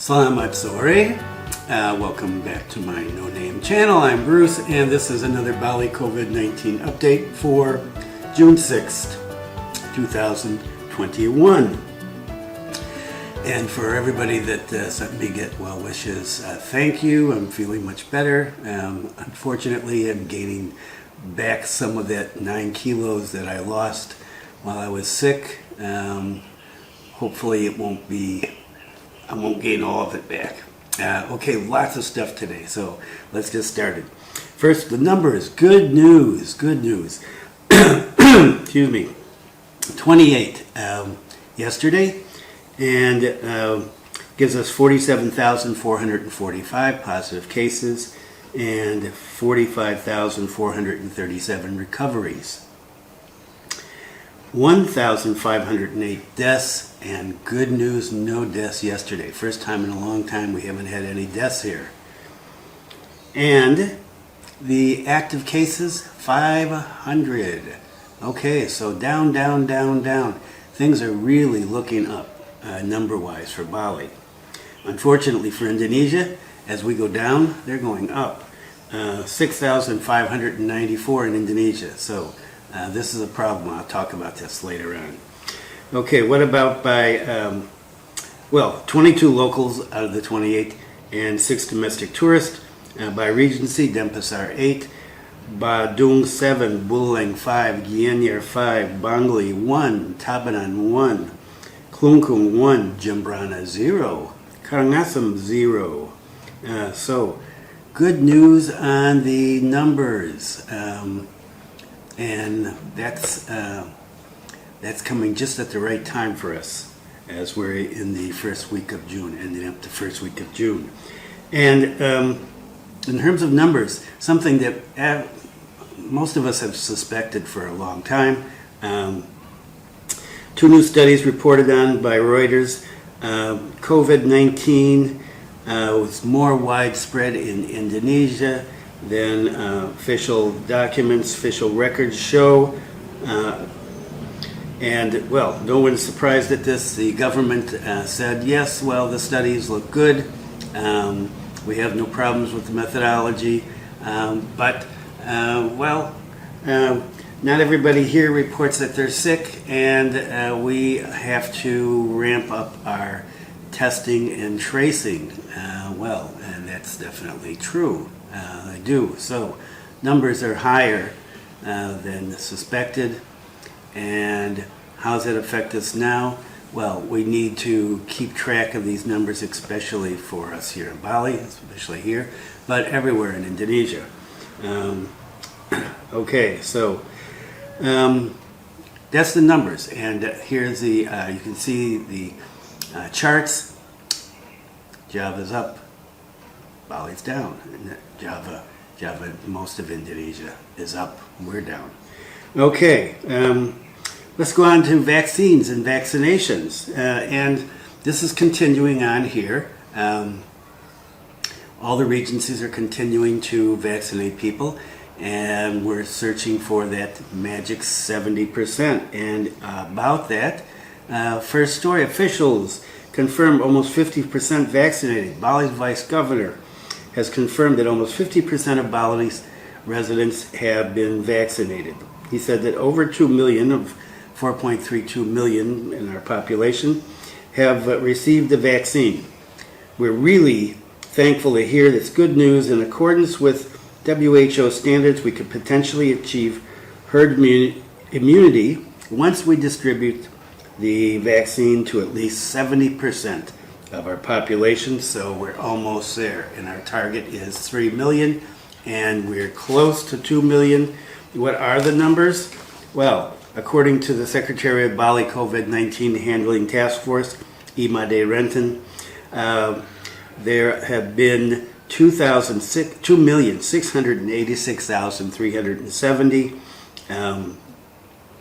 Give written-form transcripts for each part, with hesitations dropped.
Selamat sore. Welcome back to my no-name channel. I'm Bruce, and this is another Bali COVID-19 update for June 6th, 2021. And for everybody that sent me get well wishes, thank you. I'm feeling much better. Unfortunately, I'm gaining back some of that 9 kilos that I lost while I was sick. Hopefully I won't gain all of it back. Okay, lots of stuff today, so let's get started. First, the numbers. Good news. Excuse me. 28 yesterday, and gives us 47,445 positive cases and 45,437 recoveries. 1,508 deaths, and good news, no deaths yesterday. First time in a long time we haven't had any deaths here. And the active cases, 500. Okay, so down. Things are really looking up number-wise for Bali. Unfortunately for Indonesia, as we go down, they're going up. 6,594 in Indonesia. So this is a problem. I'll talk about this later on. Okay, what about by, 22 locals out of the 28 and 6 domestic tourists. By Regency, Denpasar 8, Badung 7, Buleleng 5, Gianyar 5, Bangli 1, Tabanan 1, Klungkung 1, Jembrana 0, Karangasem 0. So, good news on the numbers. And that's coming just at the right time for us as we're in the first week of June, ending up the first week of June. And in terms of numbers, something that most of us have suspected for a long time. 2 new studies reported on by Reuters. COVID-19 was more widespread in Indonesia than official documents, official records show. And, well, no one's surprised at this. The government said, yes, well, the studies look good. We have no problems with the methodology. But not everybody here reports that they're sick, and we have to ramp up our testing and tracing. And that's definitely true. They do. So numbers are higher than suspected. And how does it affect us now? Well, we need to keep track of these numbers, especially for us here in Bali, especially here, but everywhere in Indonesia. Okay, so that's the numbers. And here's the, you can see the charts. Java's up, Bali's down. And Java, most of Indonesia is up, we're down. Okay, let's go on to vaccines and vaccinations. And this is continuing on here. All the regencies are continuing to vaccinate people, and we're searching for that magic 70%. And about that, first story, officials confirmed almost 50% vaccinated. Bali's vice governor has confirmed that almost 50% of Bali's residents have been vaccinated. He said that over 2 million of 4.32 million in our population have received the vaccine. We're really thankful to hear this good news. In accordance with WHO standards, we could potentially achieve herd immunity once we distribute the vaccine to at least 70% of our population. So we're almost there, and our target is 3 million, and we're close to 2 million. What are the numbers? Well, according to the Secretary of Bali COVID-19 Handling Task Force, Imade Renton, there have been 2,686,370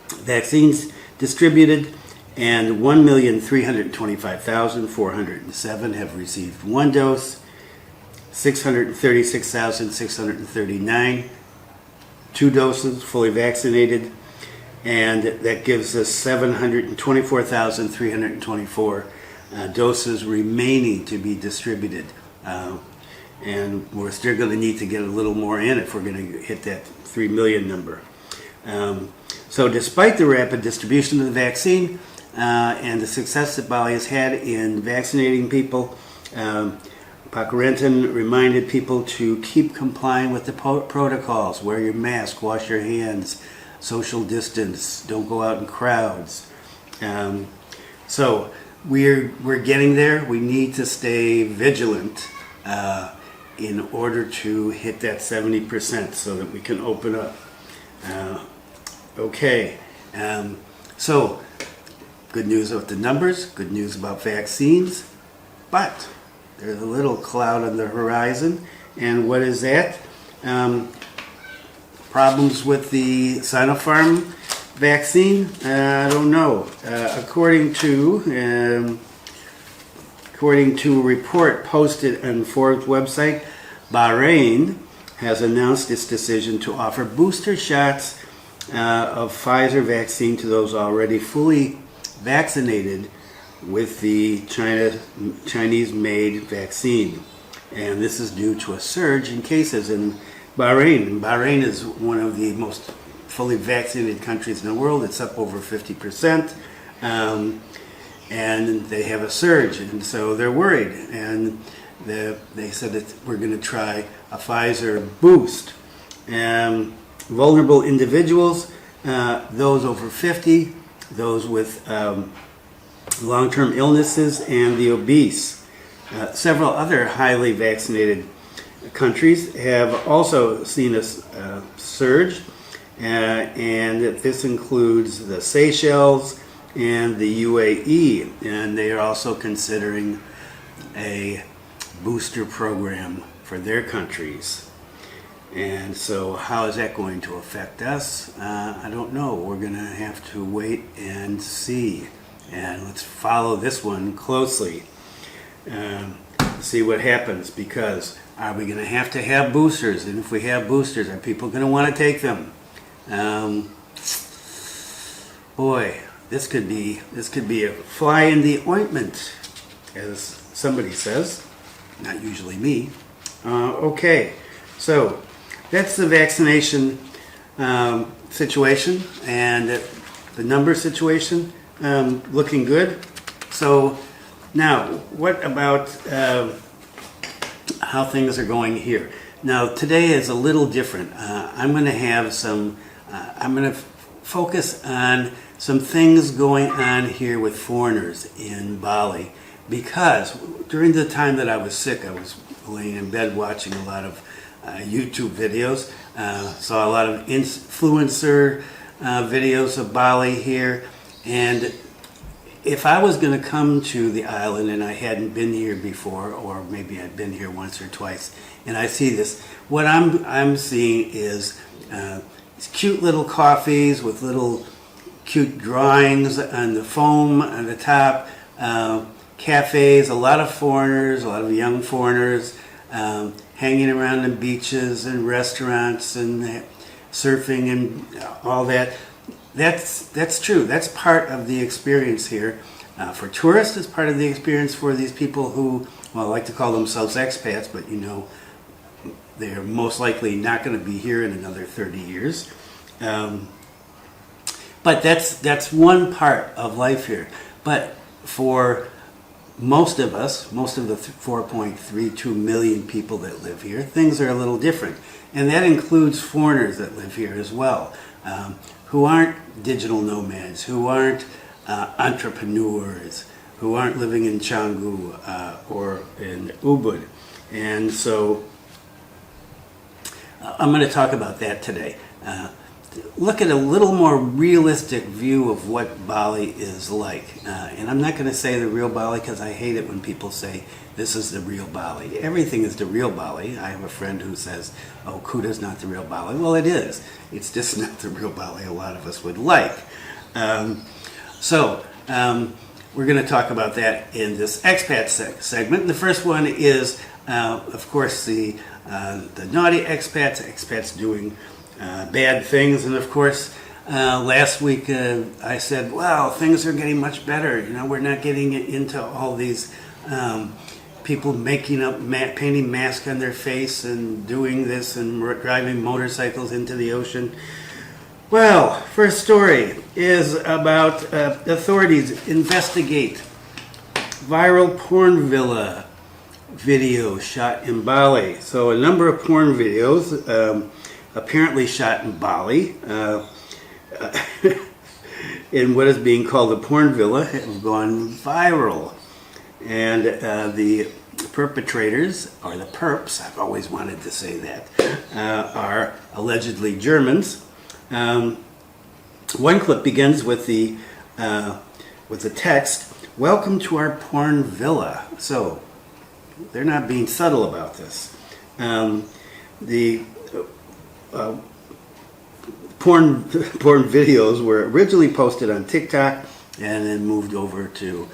vaccines distributed, and 1,325,407 have received 1 dose, 636,639 2 doses, fully vaccinated, and that gives us 724,324 doses remaining to be distributed. And we're still going to need to get a little more in if we're going to hit that 3 million number. So despite the rapid distribution of the vaccine and the success that Bali has had in vaccinating people, Pakarentan reminded people to keep complying with the protocols. Wear your mask, wash your hands, social distance, don't go out in crowds. So we're getting there. We need to stay vigilant in order to hit that 70% so that we can open up. Okay, so good news about the numbers, good news about vaccines, but there's a little cloud on the horizon. And what is that? Problems with the Sinopharm vaccine? I don't know. According to a report posted on Forbes website, Bahrain has announced its decision to offer booster shots of Pfizer vaccine to those already fully vaccinated with the Chinese-made vaccine. And this is due to a surge in cases in Bahrain. And Bahrain is one of the most fully vaccinated countries in the world. It's up over 50%. And they have a surge, and so they're worried. And they said that we're going to try a Pfizer boost. Vulnerable individuals, those over 50, those with long-term illnesses, and the obese. Several other highly vaccinated countries have also seen a surge, and this includes the Seychelles and the UAE, and they are also considering a booster program for their countries. And so how is that going to affect us? I don't know. We're going to have to wait and see. And let's follow this one closely. See what happens, because are we going to have boosters? And if we have boosters, are people going to want to take them? Boy, this could be a fly in the ointment, as somebody says. Not usually me. Okay, so that's the vaccination situation and the number situation, looking good. So now, what about how things are going here? Now, today is a little different. I'm going to have I'm going to focus on some things going on here with foreigners in Bali, because during the time that I was sick, I was laying in bed watching a lot of YouTube videos, saw a lot of influencer videos of Bali here, and if I was going to come to the island and I hadn't been here before, or maybe I'd been here once or twice, and I see this, what I'm seeing is these cute little coffees with little cute drawings on the foam on the top, cafes, a lot of foreigners, a lot of young foreigners, hanging around the beaches and restaurants and surfing and all that. That's true. That's part of the experience here. For tourists, it's part of the experience for these people who, well, like to call themselves expats, but you know, they're most likely not going to be here in another 30 years. But that's one part of life here. But for most of us, most of the 4.32 million people that live here, things are a little different. And that includes foreigners that live here as well, who aren't digital nomads, who aren't entrepreneurs, who aren't living in Canggu or in Ubud. And so I'm going to talk about that today. Look at a little more realistic view of what Bali is like. And I'm not going to say the real Bali, because I hate it when people say this is the real Bali. Everything is the real Bali. I have a friend who says, oh, Kuda's not the real Bali. Well, it is. It's just not the real Bali a lot of us would like. So we're going to talk about that in this expat segment. The first one is, of course, the naughty expats doing bad things, and of course Last week I said, well, things are getting much better. You know, we're not getting into all these people making up, painting masks on their face and doing this and driving motorcycles into the ocean. Well, first story is about authorities investigate viral porn villa video shot in Bali. So a number of porn videos apparently shot in Bali in what is being called the porn villa have gone viral. And the perpetrators, or the perps, I've always wanted to say that, are allegedly Germans. One clip begins with the text, "Welcome to our porn villa." So they're not being subtle about this. The porn videos were originally posted on TikTok and then moved over to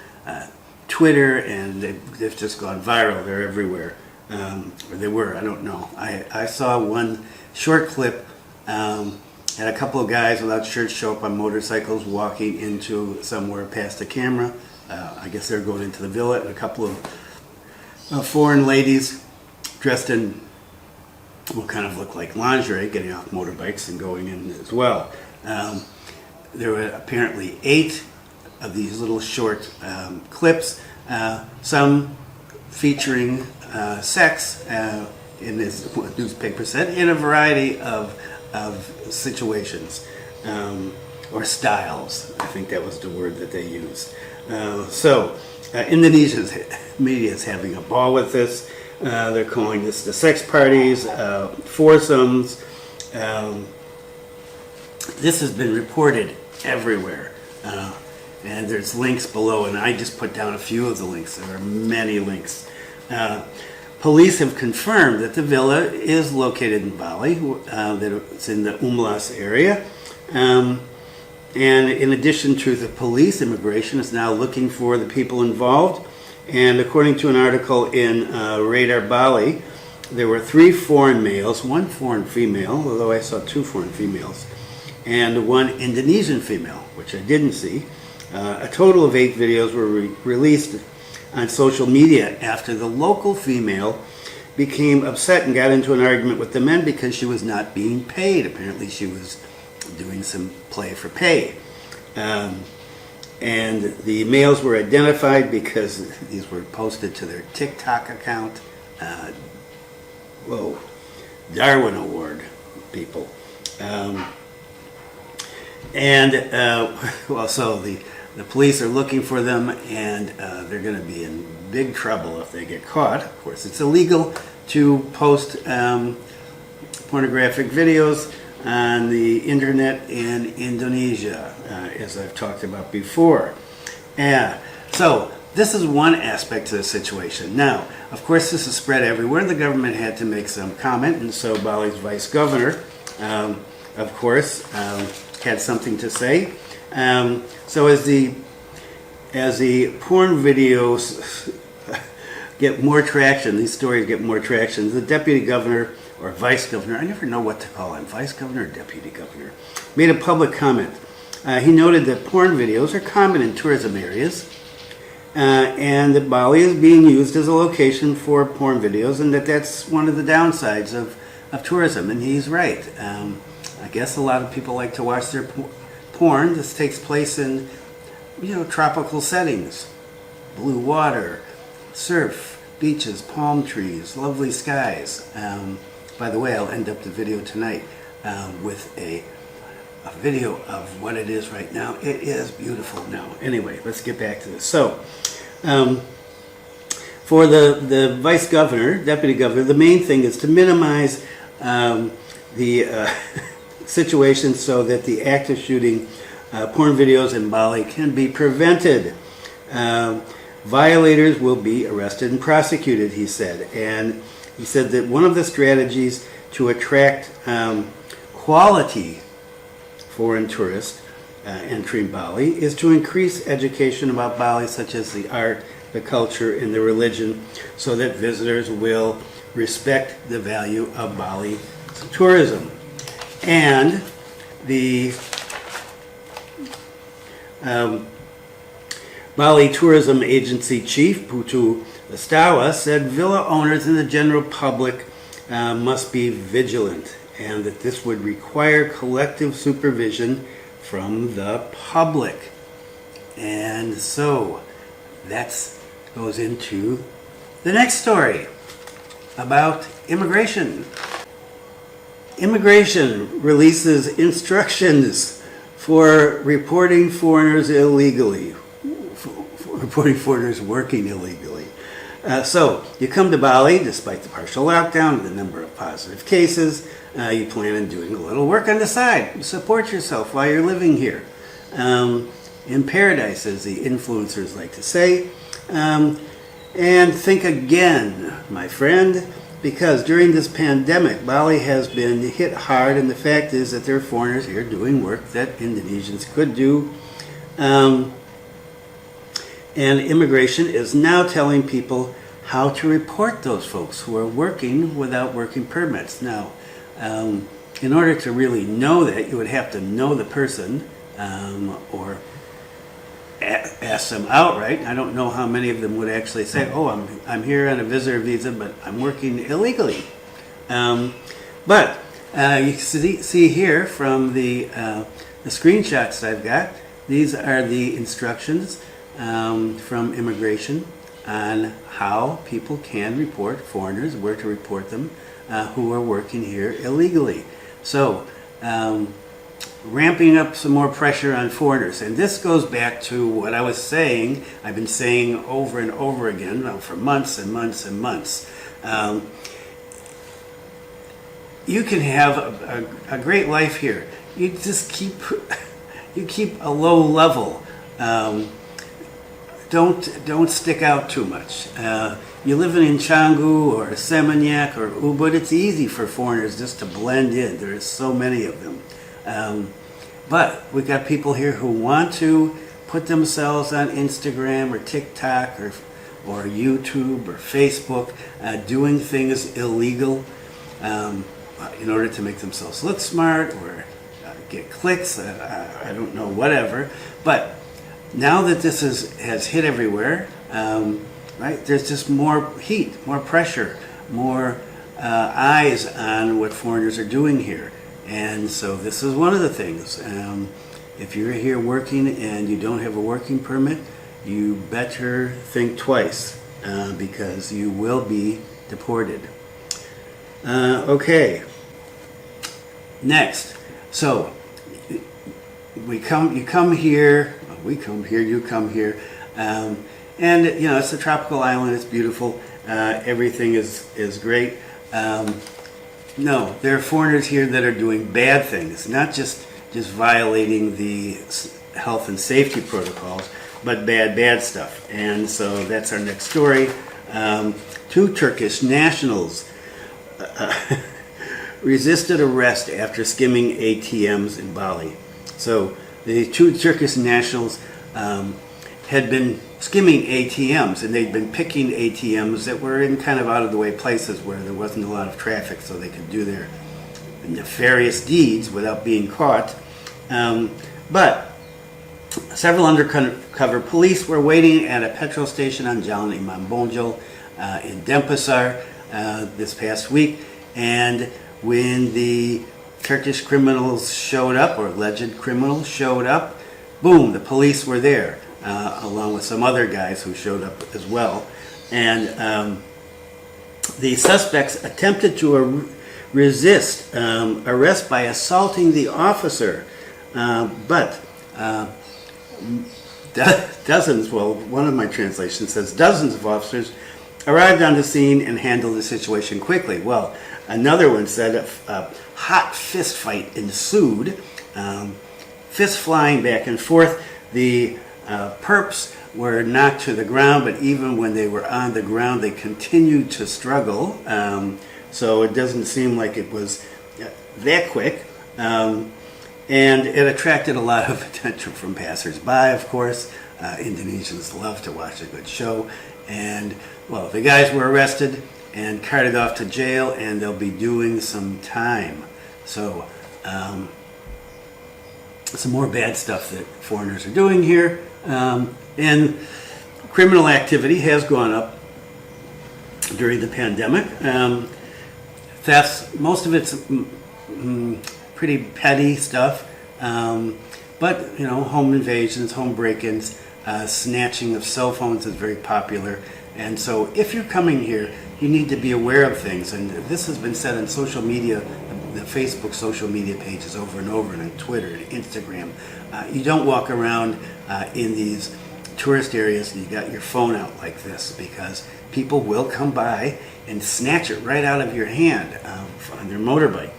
Twitter, and they've just gone viral. They're everywhere. Or they were, I don't know. I saw one short clip, had a couple of guys without shirts show up on motorcycles walking into somewhere past the camera. I guess they're going into the villa, and a couple of foreign ladies dressed in what kind of looked like lingerie, getting off motorbikes and going in as well. There were apparently 8 of these little short clips, some featuring sex, in this newspaper said, in a variety of situations or styles. I think that was the word that they used. Indonesia's media is having a ball with this. They're calling this the sex parties, foursomes. This has been reported everywhere. And there's links below, and I just put down a few of the links. There are many links. Police have confirmed that the villa is located in Bali, that it's in the Umlas area. And in addition to the police, immigration is now looking for the people involved. And according to an article in Radar Bali, there were 3 foreign males, 1 foreign female, although I saw 2 foreign females, and 1 Indonesian female, which I didn't see. A total of 8 videos were released on social media after the local female became upset and got into an argument with the men because she was not being paid. Apparently she was doing some play for pay. And the males were identified because these were posted to their TikTok account. Darwin Award people. So the police are looking for them, and they're going to be in big trouble if they get caught. Of course, it's illegal to post pornographic videos on the internet in Indonesia, as I've talked about before. So this is one aspect to the situation. Now, of course, this is spread everywhere. The government had to make some comment, and so Bali's vice governor, of course, had something to say. So as the porn videos get more traction, these stories get more traction, the deputy governor or vice governor, I never know what to call him, vice governor or deputy governor, made a public comment. He noted that porn videos are common in tourism areas, and that Bali is being used as a location for porn videos, and that's one of the downsides of tourism, and he's right. I guess a lot of people like to watch their porn. This takes place in, tropical settings. Blue water, surf, beaches, palm trees, lovely skies. By the way, I'll end up the video tonight with a video of what it is right now. It is beautiful now. Anyway, let's get back to this. So, for the vice governor, deputy governor, the main thing is to minimize the situation so that the act of shooting porn videos in Bali can be prevented. Violators will be arrested and prosecuted, he said. And he said that one of the strategies to attract quality foreign tourists entering Bali is to increase education about Bali, such as the art, the culture, and the religion, so that visitors will respect the value of Bali tourism. And the Bali Tourism Agency Chief Putu Astawa said villa owners and the general public must be vigilant, and that this would require collective supervision from the public. And so that goes into the next story about immigration. Immigration releases instructions for reporting foreigners illegally, reporting foreigners working illegally. So you come to Bali, despite the partial lockdown and the number of positive cases, you plan on doing a little work on the side. Support yourself while you're living here. In paradise, as the influencers like to say. And think again, my friend, because during this pandemic, Bali has been hit hard, and the fact is that there are foreigners here doing work that Indonesians could do. And immigration is now telling people how to report those folks who are working without working permits. Now, in order to really know that, you would have to know the person or ask them outright. I don't know how many of them would actually say, "Oh, I'm here on a visitor visa, but I'm working illegally." But you see here from the screenshots I've got, these are the instructions from immigration on how people can report foreigners, where to report them, who are working here illegally. So, ramping up some more pressure on foreigners. And this goes back to what I was saying, I've been saying over and over again for months and months and months. You can have a great life here. You just keep a low level. Don't stick out too much. You live in Canggu or Seminyak or Ubud, it's easy for foreigners just to blend in. There's so many of them. But we've got people here who want to put themselves on Instagram or TikTok or YouTube or Facebook doing things illegal in order to make themselves look smart or get clicks, I don't know, whatever. But now that this has hit everywhere, right, there's just more heat, more pressure, more eyes on what foreigners are doing here. And so this is one of the things. If you're here working and you don't have a working permit, you better think twice because you will be deported. Okay. Next. So you come here, you come here. And you know, it's a tropical island, it's beautiful. Everything is great. No, there are foreigners here that are doing bad things, not just violating the health and safety protocols, but bad stuff. And so that's our next story. 2 Turkish nationals resisted arrest after skimming ATMs in Bali. So the 2 Turkish nationals had been skimming ATMs, and they'd been picking ATMs that were in kind of out of the way places where there wasn't a lot of traffic, so they could do their nefarious deeds without being caught. But several undercover police were waiting at a petrol station on Jalan Imam Bonjol in Denpasar this past week, and when the Turkish criminals showed up, or alleged criminals showed up, boom, the police were there. Along with some other guys who showed up as well. And the suspects attempted to resist arrest by assaulting the officer. But dozens, well, one of my translations says dozens of officers arrived on the scene and handled the situation quickly. Well, another one said a hot fist fight ensued, fists flying back and forth. The perps were knocked to the ground, but even when they were on the ground, they continued to struggle. So it doesn't seem like it was that quick. And it attracted a lot of attention from passers-by, of course. Indonesians love to watch a good show. And, well, the guys were arrested and carted off to jail, and they'll be doing some time. So, some more bad stuff that foreigners are doing here. And criminal activity has gone up during the pandemic. Thefts, most of it's pretty petty stuff. But, home invasions, home break-ins, snatching of cell phones is very popular. And so if you're coming here, you need to be aware of things. And this has been said on social media, the Facebook social media pages over and over, and on Twitter and Instagram. You don't walk around in these tourist areas and you got your phone out like this, because people will come by and snatch it right out of your hand on their motorbike.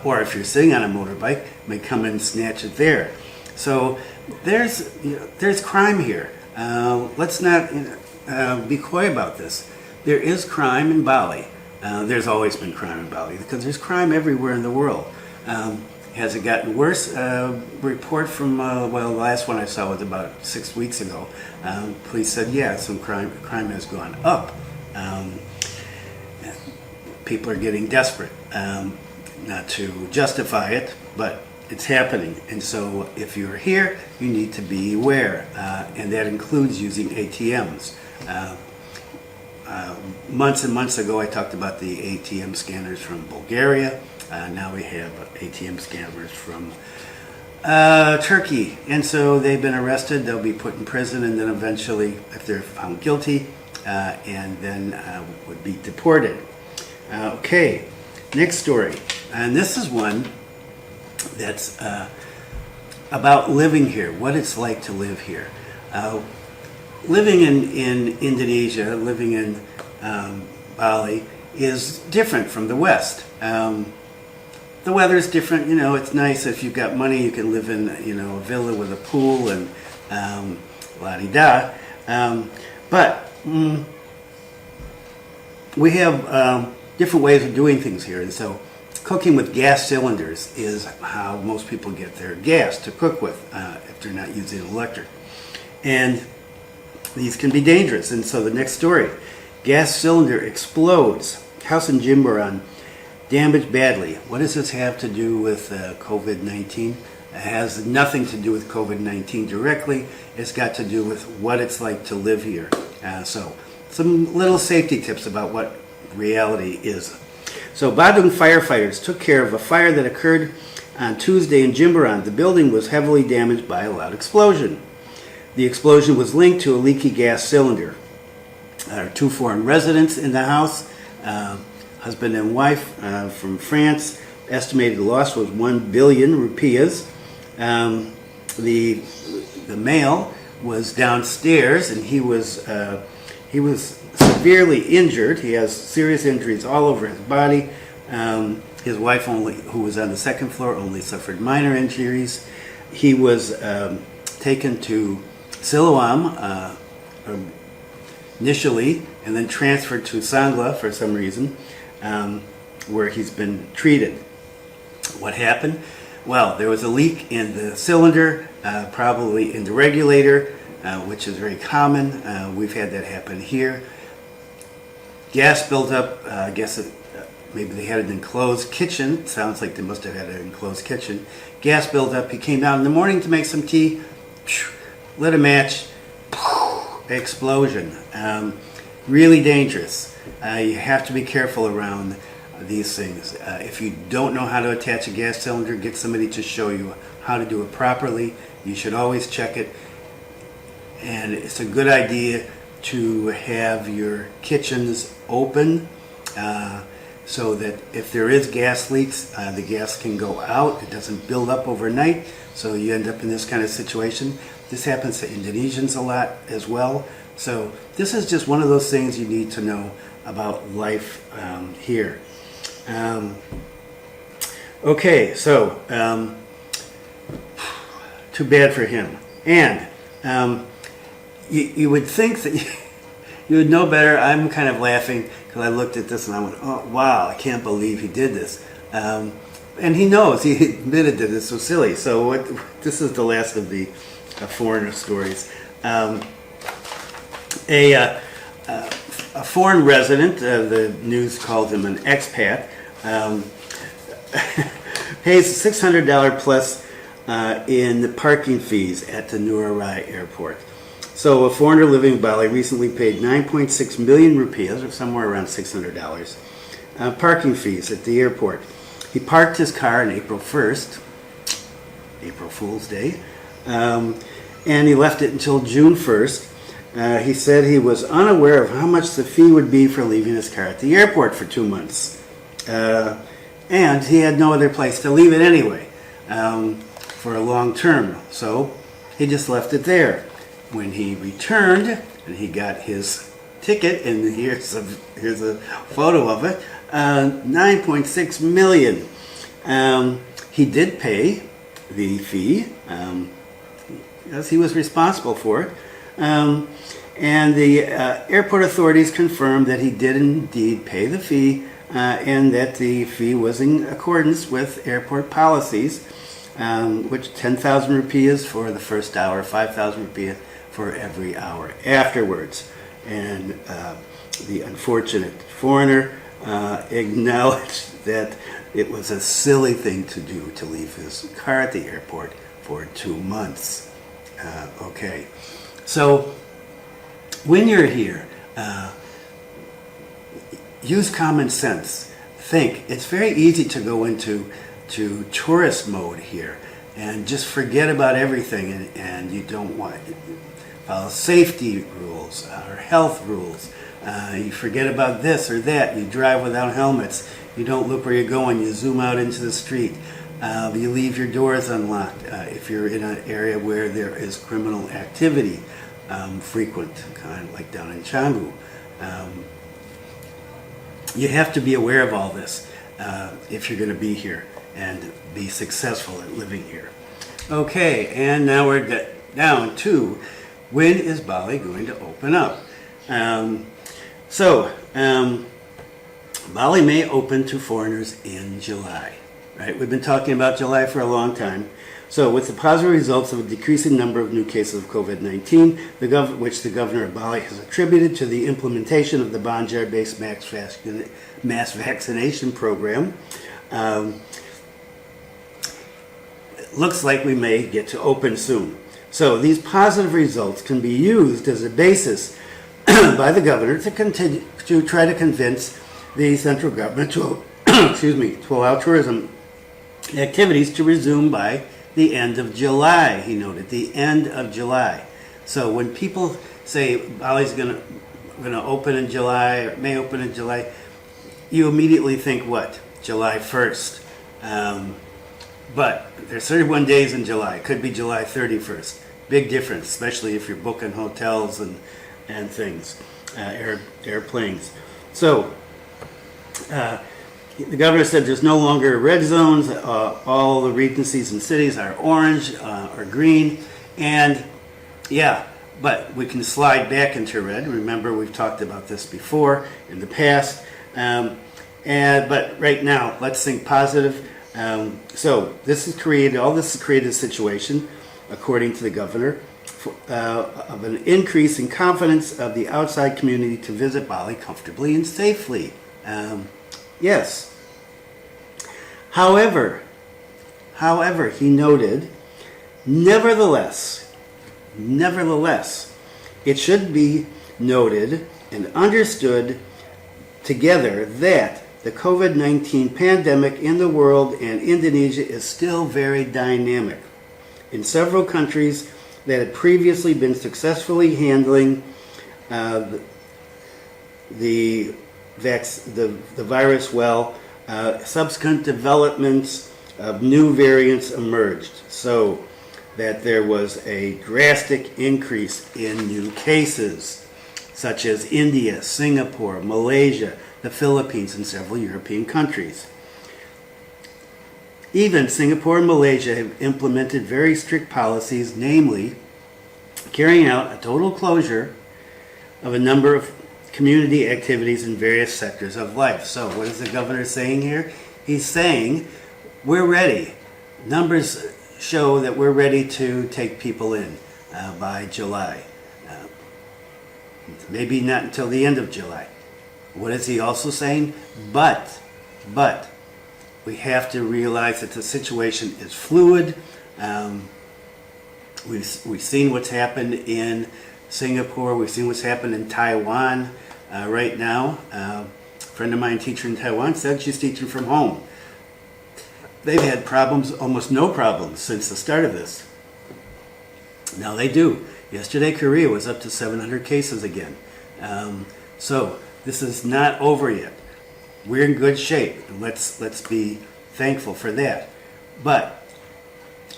Or if you're sitting on a motorbike, may come and snatch it there. So there's crime here. Let's not be coy about this. There is crime in Bali. There's always been crime in Bali because there's crime everywhere in the world. Has it gotten worse? Report from, the last one I saw was about 6 weeks ago. Police said, yeah, some crime has gone up. People are getting desperate. Not to justify it, but it's happening. And so if you're here, you need to be aware. And that includes using ATMs. Months and months ago, I talked about the ATM scanners from Bulgaria. Now we have ATM scanners from Turkey. And so they've been arrested. They'll be put in prison, and then eventually, if they're found guilty, and then would be deported. Okay, next story. And this is one that's about living here, what it's like to live here. Living in Indonesia, living in Bali, is different from the West. The weather is different. It's nice if you've got money, you can live in a villa with a pool and la-di-da. But we have different ways of doing things here, and so cooking with gas cylinders is how most people get their gas to cook with if they're not using electric. And these can be dangerous. And so the next story, gas cylinder explodes. House in Jimbaran damaged badly. What does this have to do with COVID-19? It has nothing to do with COVID-19 directly. It's got to do with what it's like to live here. So some little safety tips about what reality is. So Badung firefighters took care of a fire that occurred on Tuesday in Jimbaran. The building was heavily damaged by a loud explosion. The explosion was linked to a leaky gas cylinder. There are 2 foreign residents in the house, husband and wife from France. Estimated loss was 1 billion rupiahs. The male was downstairs, and he was severely injured. He has serious injuries all over his body. His wife, who was on the second floor, only suffered minor injuries. He was taken to Siloam initially, and then transferred to Sangla for some reason, where he's been treated. What happened? Well, there was a leak in the cylinder, probably in the regulator, which is very common. We've had that happen here. Gas built up. I guess maybe they had an enclosed kitchen. Sounds like they must have had an enclosed kitchen. Gas built up. He came down in the morning to make some tea, lit a match, explosion. Really dangerous. You have to be careful around these things. If you don't know how to attach a gas cylinder, get somebody to show you how to do it properly. You should always check it. And it's a good idea to have your kitchens open so that if there is gas leaks, the gas can go out. It doesn't build up overnight, so you end up in this kind of situation. This happens to Indonesians a lot as well. So this is just one of those things you need to know about life here. Okay, so too bad for him. And you would think that you would know better. I'm kind of laughing because I looked at this and I went, oh, wow, I can't believe he did this. And he knows, he admitted that this was silly. So this is the last of the foreigner stories. A foreign resident, the news called him an expat, pays $600 plus in the parking fees at the Nurai airport. So a foreigner living in Bali recently paid 9.6 million rupees, or somewhere around $600, parking fees at the airport. He parked his car on April 1st, April Fool's Day, and he left it until June 1st. He said he was unaware of how much the fee would be for leaving his car at the airport for 2 months. And he had no other place to leave it anyway for a long term. So he just left it there. When he returned and he got his ticket, and here's a photo of it, 9.6 million. He did pay the fee because he was responsible for it. And the airport authorities confirmed that he did indeed pay the fee and that the fee was in accordance with airport policies, which 10,000 rupees for the first hour, 5,000 rupees for every hour afterwards. And the unfortunate foreigner acknowledged that it was a silly thing to do to leave his car at the airport for 2 months. Okay, so when you're here, use common sense. Think. It's very easy to go into tourist mode here and just forget about everything, and you don't want to follow safety rules or health rules. You forget about this or that. You drive without helmets. You don't look where you're going. You zoom out into the street. You leave your doors unlocked if you're in an area where there is criminal activity frequent, kind of like down in Canggu. You have to be aware of all this if you're going to be here and be successful at living here. Okay, and now we're down to when is Bali going to open up? Bali may open to foreigners in July. Right? We've been talking about July for a long time. So with the positive results of a decreasing number of new cases of COVID-19, which the governor of Bali has attributed to the implementation of the Banjar-based mass vaccination program, looks like we may get to open soon. So these positive results can be used as a basis by the governor to try to convince the central government to allow tourism activities to resume by the end of July, he noted, the end of July. So when people say Bali's going to open in July or may open in July, you immediately think what? July 1st. But there's 31 days in July. It could be July 31st. Big difference, especially if you're booking hotels and things, airplanes. So the governor said there's no longer red zones. All the regencies and cities are orange or green. And yeah, but we can slide back into red. Remember, we've talked about this before in the past. But right now, let's think positive. So this has created a situation, according to the governor, of an increase in confidence of the outside community to visit Bali comfortably and safely. Yes. However, he noted, nevertheless, it should be noted and understood together that the COVID-19 pandemic in the world and Indonesia is still very dynamic. In several countries that had previously been successfully handling the virus well, subsequent developments of new variants emerged, so that there was a drastic increase in new cases, such as India, Singapore, Malaysia, the Philippines, and several European countries. Even Singapore and Malaysia have implemented very strict policies, namely carrying out a total closure of a number of community activities in various sectors of life. So what is the governor saying here? He's saying we're ready. Numbers show that we're ready to take people in by July. Maybe not until the end of July. What is he also saying? But we have to realize that the situation is fluid. We've seen what's happened in Singapore. We've seen what's happened in Taiwan right now. A friend of mine, teacher in Taiwan, said she's teaching from home. They've had problems, almost no problems, since the start of this. Now they do. Yesterday, Korea was up to 700 cases again. So this is not over yet. We're in good shape. Let's be thankful for that. But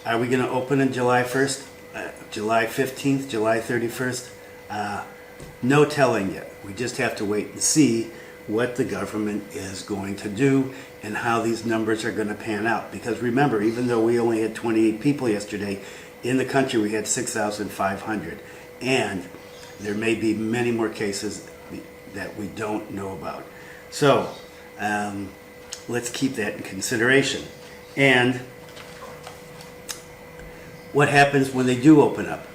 are we going to open on July 1st, July 15th, July 31st? No telling yet. We just have to wait and see what the government is going to do and how these numbers are going to pan out. Because remember, even though we only had 28 people yesterday, in the country we had 6,500. And there may be many more cases that we don't know about. So let's keep that in consideration. And what happens when they do open up?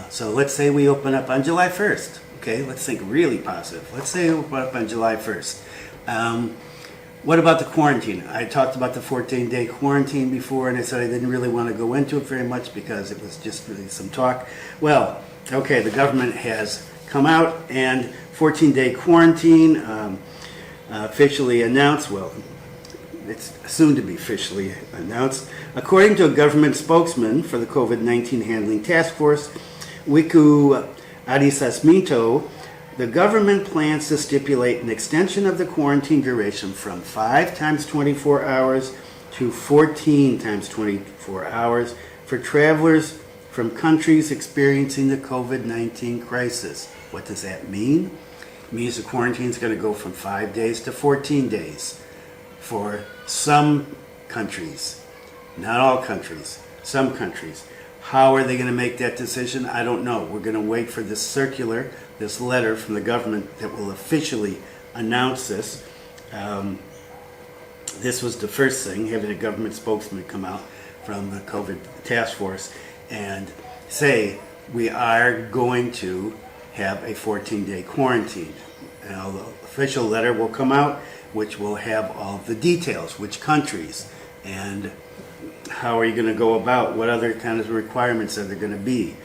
So let's say we open up on July 1st. Okay, let's think really positive. Let's say we open up on July 1st. What about the quarantine? I talked about the 14-day quarantine before, and I said I didn't really want to go into it very much because it was just really some talk. Well, okay, the government has come out and 14-day quarantine officially announced. Well, it's soon to be officially announced. According to a government spokesman for the COVID-19 Handling Task Force, Wiku Adisasmito, the government plans to stipulate an extension of the quarantine duration from 5 times 24 hours to 14 times 24 hours for travelers from countries experiencing the COVID-19 crisis. What does that mean? It means the quarantine is going to go from 5 days to 14 days for some countries. Not all countries, some countries. How are they going to make that decision? I don't know. We're going to wait for this circular, this letter from the government that will officially announce this. This was the first thing, having a government spokesman come out from the COVID task force and say we are going to have a 14-day quarantine. Now the official letter will come out, which will have all the details, which countries, and how are you going to go about, what other kind of requirements are there going to be.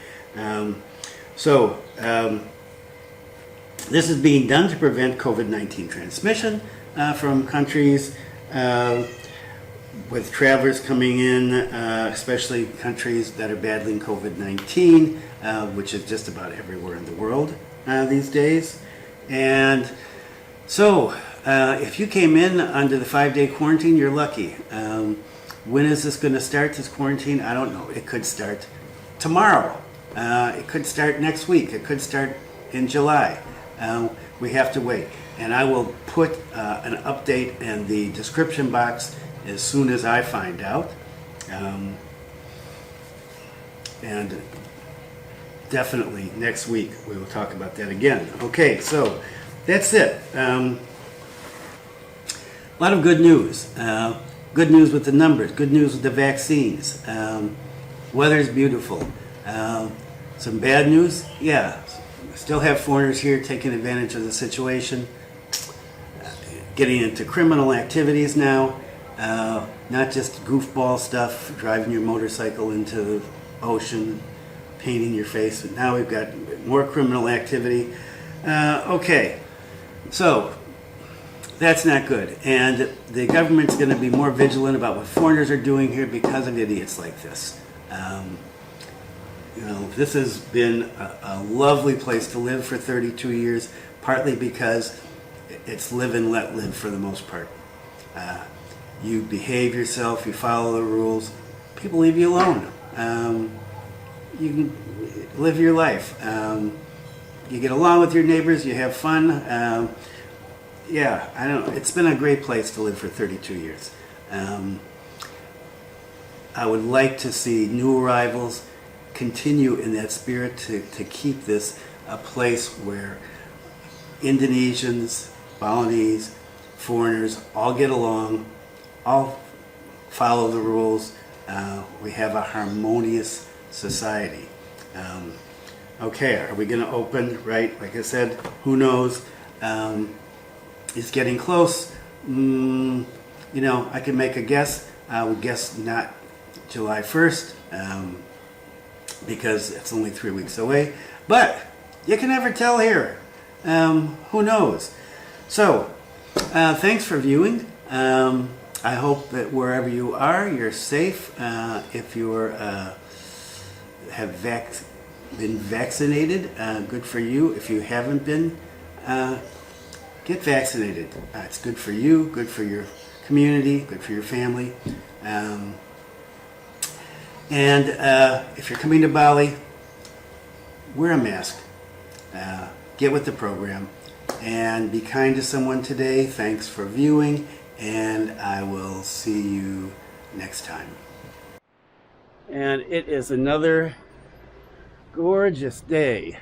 This is being done to prevent COVID-19 transmission from countries with travelers coming in, especially countries that are battling COVID-19, which is just about everywhere in the world these days. And so if you came in under the 5-day quarantine, you're lucky. When is this going to start, this quarantine? I don't know. It could start tomorrow. It could start next week. It could start in July. We have to wait. And I will put an update in the description box as soon as I find out. And definitely next week we will talk about that again. Okay, so that's it. A lot of good news. Good news with the numbers. Good news with the vaccines. Weather's beautiful. Some bad news? Yeah. Still have foreigners here taking advantage of the situation. Getting into criminal activities now. Not just goofball stuff, driving your motorcycle into the ocean, painting your face. But now we've got more criminal activity. Okay. So that's not good. And the government's going to be more vigilant about what foreigners are doing here because of idiots like this. This has been a lovely place to live for 32 years, partly because it's live and let live for the most part. You behave yourself, you follow the rules, people leave you alone. You can live your life. You get along with your neighbors, you have fun. Yeah, I don't know. It's been a great place to live for 32 years. I would like to see new arrivals continue in that spirit to keep this a place where Indonesians, Balinese, foreigners all get along, all follow the rules. We have a harmonious society. Okay, are we going to open? Right, like I said, who knows? It's getting close. I can make a guess. I would guess not July 1st, because it's only 3 weeks away. But you can never tell here. Who knows? So, thanks for viewing. I hope that wherever you are, you're safe. If you're have been vaccinated, good for you. If you haven't been, get vaccinated. It's good for you, good for your community, good for your family. And if you're coming to Bali, wear a mask. Get with the program. And be kind to someone today. Thanks for viewing. And I will see you next time. And it is another gorgeous day.